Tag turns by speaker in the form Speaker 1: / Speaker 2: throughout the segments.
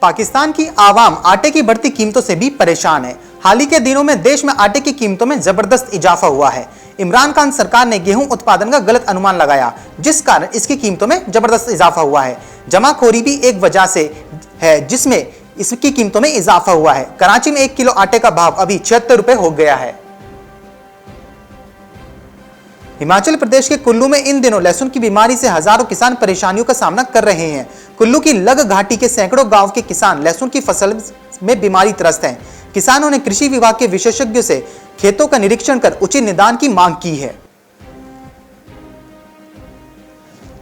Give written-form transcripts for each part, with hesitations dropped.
Speaker 1: पाकिस्तान की आवाम आटे की बढ़ती कीमतों से भी परेशान है। हाल ही के दिनों में देश में आटे की कीमतों में जबरदस्त इजाफा हुआ है। इमरान खान सरकार ने गेहूं उत्पादन का गलत अनुमान लगाया, जिस कारण इसकी कीमतों में जबरदस्त इजाफा हुआ है। जमाखोरी भी एक वजह से है जिसमें इसकी कीमतों में इजाफा हुआ है। कराची में 1 किलो आटे का भाव अभी 76 रुपए हो गया है। हिमाचल प्रदेश के कुल्लू में इन दिनों लहसुन की बीमारी से हजारों किसान परेशानियों का सामना कर रहे हैं। कुल्लू की लग घाटी के सैकड़ों गांव के किसान लहसुन की फसल में बीमारी त्रस्त हैं। किसानों ने कृषि विभाग के विशेषज्ञों से खेतों का निरीक्षण कर उचित निदान की मांग की है।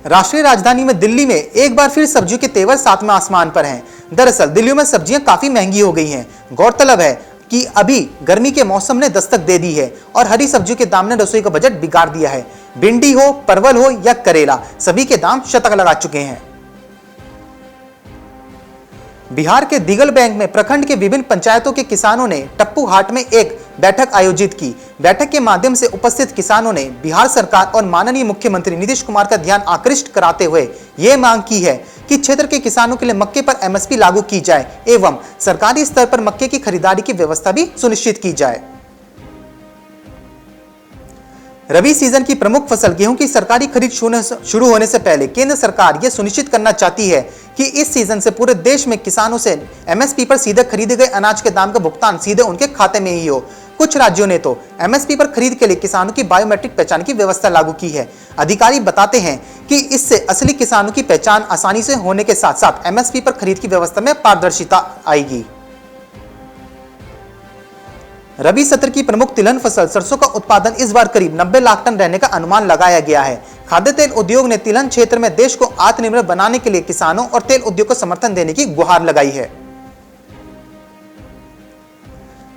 Speaker 1: राष्ट्रीय राजधानी में दिल्ली में एक बार फिर सब्जियों के तेवर सातवें आसमान पर हैं। दरअसल दिल्ली में सब्जियां काफी महंगी हो गई हैं। गौरतलब है कि अभी गर्मी के मौसम ने दस्तक दे दी है और हरी सब्जियों के दाम ने रसोई का बजट बिगाड़ दिया है। भिंडी हो, परवल हो या करेला, सभी के दाम शतक लगा चुके हैं। बिहार के दिगल बैंक में प्रखंड के विभिन्न पंचायतों के किसानों ने टप्पू हाट में एक बैठक आयोजित की। बैठक के माध्यम से उपस्थित किसानों ने बिहार सरकार और माननीय मुख्यमंत्री नीतीश कुमार का ध्यान आकृष्ट कराते हुए यह मांग की है कि क्षेत्र के किसानों के लिए मक्के पर एमएसपी लागू की जाए एवं सरकारी स्तर पर मक्के की खरीदारी की व्यवस्था भी सुनिश्चित की जाए। रबी सीजन की प्रमुख फसल गेहूं की सरकारी खरीद शुरू होने से पहले केंद्र सरकार यह सुनिश्चित करना चाहती है कि इस सीजन से पूरे देश में किसानों से एमएसपी पर सीधे खरीदे गए अनाज के दाम का भुगतान सीधे उनके खाते में ही हो। कुछ राज्यों ने तो एमएसपी पर खरीद के लिए किसानों की बायोमेट्रिक पहचान की व्यवस्था लागू की है। अधिकारी बताते हैं कि इससे असली किसानों की पहचान आसानी से होने के साथ साथ एमएसपी पर खरीद की व्यवस्था में पारदर्शिता आएगी। रबी सत्र की प्रमुख तिलहन फसल सरसों का उत्पादन इस बार करीब 90 लाख टन रहने का अनुमान लगाया गया है। खाद्य तेल उद्योग ने तिलहन क्षेत्र में देश को आत्मनिर्भर बनाने के लिए किसानों और तेल उद्योग को समर्थन देने की गुहार लगाई है।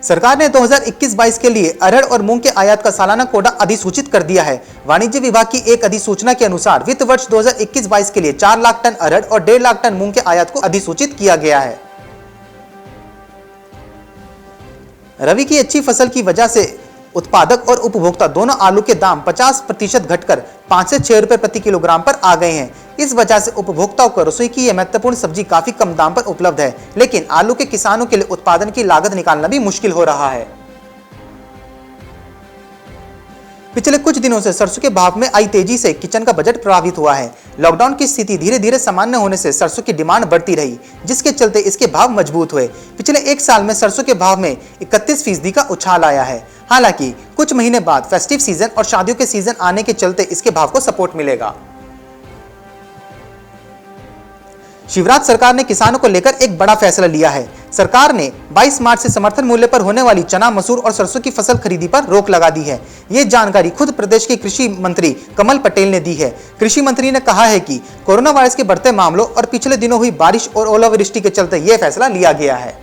Speaker 1: सरकार ने 2021-22 के लिए अरहर और मूंग के आयात का सालाना कोटा अधिसूचित कर दिया है। वाणिज्य विभाग की एक अधिसूचना के अनुसार वित्त वर्ष 2021-22 के लिए 4 लाख टन अरहर और 1.5 लाख टन मूंग के आयात को अधिसूचित किया गया है। रबी की अच्छी फसल की वजह से उत्पादक और उपभोक्ता दोनों आलू के दाम 50% घटकर 5 से 6 रुपए प्रति किलोग्राम पर आ गए हैं। इस वजह से उपभोक्ताओं को रसोई की यह महत्वपूर्ण सब्जी काफी कम दाम पर उपलब्ध है, लेकिन आलू के किसानों के लिए उत्पादन की लागत निकालना भी मुश्किल हो रहा है। पिछले कुछ दिनों से सरसों के भाव में आई तेजी से किचन का बजट प्रभावित हुआ है। लॉकडाउन की स्थिति धीरे धीरे सामान्य होने से सरसों की डिमांड बढ़ती रही, जिसके चलते इसके भाव मजबूत हुए। पिछले एक साल में सरसों के भाव में 31% का उछाल आया है। हालांकि कुछ महीने बाद फेस्टिव सीजन और शादियों के सीजन आने के चलते इसके भाव को सपोर्ट मिलेगा। शिवराज सरकार ने किसानों को लेकर एक बड़ा फैसला लिया है। सरकार ने 22 मार्च से समर्थन मूल्य पर होने वाली चना, मसूर और सरसों की फसल खरीदी पर रोक लगा दी है। ये जानकारी खुद प्रदेश के कृषि मंत्री कमल पटेल ने दी है। कृषि मंत्री ने कहा है कि कोरोना वायरस के बढ़ते मामलों और पिछले दिनों हुई बारिश और ओलावृष्टि के चलते यह फैसला लिया गया है।